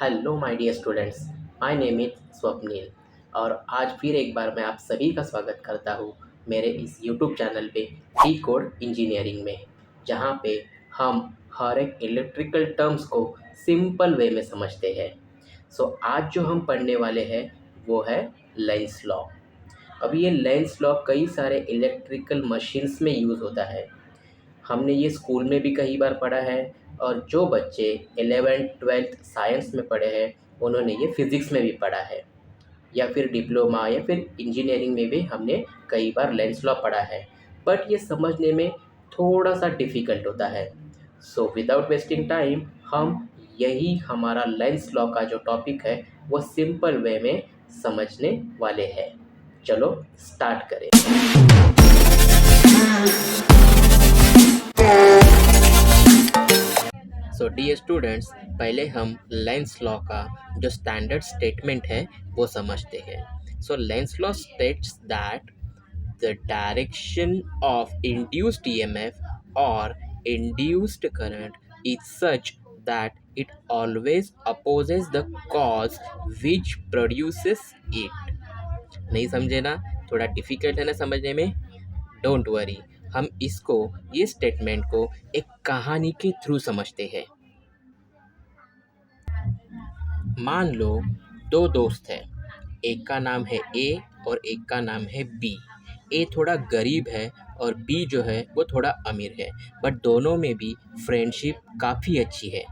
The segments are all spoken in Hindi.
Hello my dear students, my name is Swapnil और आज फिर एक बार मैं आप सभी का स्वागत करता हूँ मेरे इस यूट्यूब चैनल पे डी कोड इंजीनियरिंग में, जहाँ पे हम हर एक इलेक्ट्रिकल टर्म्स को सिंपल वे में समझते हैं। आज जो हम पढ़ने वाले हैं वो है लेंस लॉ। अभी ये लेंस लॉ कई सारे इलेक्ट्रिकल मशीन्स में यूज़ होता है। हमने ये स्कूल में भी कई बार पढ़ा है और जो बच्चे 11th-12th साइंस में पढ़े हैं उन्होंने ये फिज़िक्स में भी पढ़ा है, या फिर डिप्लोमा या फिर इंजीनियरिंग में भी हमने कई बार लेंस लॉ पढ़ा है। बट ये समझने में थोड़ा सा डिफ़िकल्ट होता है। विदाउट वेस्टिंग टाइम हम यही हमारा लेंस लॉ का जो टॉपिक है वो सिंपल वे में समझने वाले हैं। चलो स्टार्ट करें। डियर स्टूडेंट्स, पहले हम लेंस लॉ का जो स्टैंडर्ड स्टेटमेंट है वो समझते हैं। Lenz law states that the direction of induced EMF और induced current is such that it always opposes the cause which produces it. नहीं समझे ना? थोड़ा डिफिकल्ट है ना समझने में? डोंट वरी, हम ये स्टेटमेंट को एक कहानी के थ्रू समझते हैं। मान लो दो दोस्त हैं, एक का नाम है ए और एक का नाम है बी। ए थोड़ा गरीब है और बी जो है वो थोड़ा अमीर है, बट दोनों में भी फ्रेंडशिप काफ़ी अच्छी है।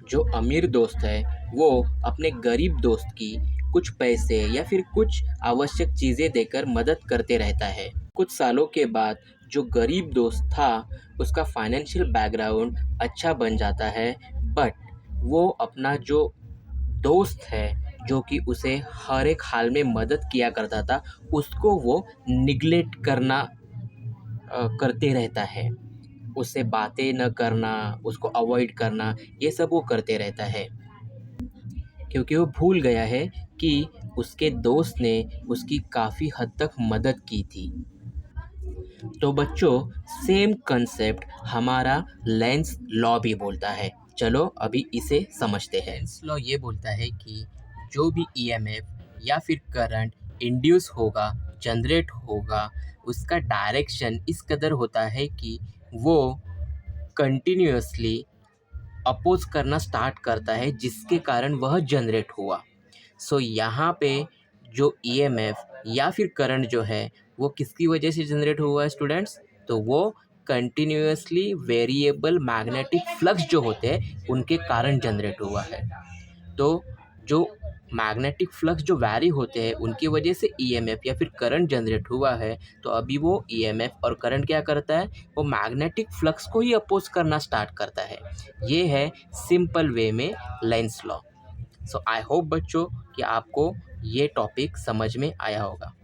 जो अमीर दोस्त है वो अपने गरीब दोस्त की कुछ पैसे या फिर कुछ आवश्यक चीज़ें देकर मदद करते रहता है। कुछ सालों के बाद जो गरीब दोस्त था उसका फाइनेंशियल बैकग्राउंड अच्छा बन जाता है, बट वो अपना जो दोस्त है जो कि उसे हर एक हाल में मदद किया करता था उसको वो निग्लेक्ट करते रहता है। उससे बातें न करना, उसको अवॉइड करना, ये सब वो करते रहता है, क्योंकि वो भूल गया है कि उसके दोस्त ने उसकी काफ़ी हद तक मदद की थी। तो बच्चों, सेम कंसेप्ट हमारा लेंस लॉ भी बोलता है। चलो अभी इसे समझते हैं। लेंस लॉ ये बोलता है कि जो भी ईएमएफ या फिर करंट इंड्यूस होगा, जनरेट होगा, उसका डायरेक्शन इस कदर होता है कि वो कंटिन्यूअसली अपोज करना स्टार्ट करता है जिसके कारण वह जनरेट हुआ। यहाँ पे जो ईएमएफ या फिर करंट जो है वो किसकी वजह से जनरेट हुआ है स्टूडेंट्स? तो वो कंटिन्यूअसली वेरिएबल मैग्नेटिक फ्लक्स जो होते हैं उनके कारण जनरेट हुआ है। तो जो मैग्नेटिक फ्लक्स जो वैरी होते हैं उनकी वजह से ईएमएफ या फिर करंट जनरेट हुआ है। तो अभी वो ईएमएफ और करंट क्या करता है? वो मैग्नेटिक फ्लक्स को ही अपोज करना स्टार्ट करता है। ये है सिंपल वे में लेंस लॉ। आई होप बच्चों कि आपको ये टॉपिक समझ में आया होगा।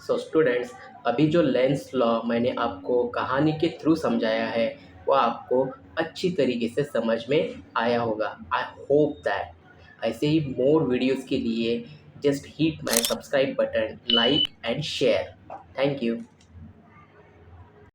स्टूडेंट्स, अभी जो लेंस लॉ मैंने आपको कहानी के थ्रू समझाया है वो आपको अच्छी तरीके से समझ में आया होगा। आई होप दैट ऐसे ही मोर वीडियोस के लिए just hit my subscribe button, like and share. Thank you.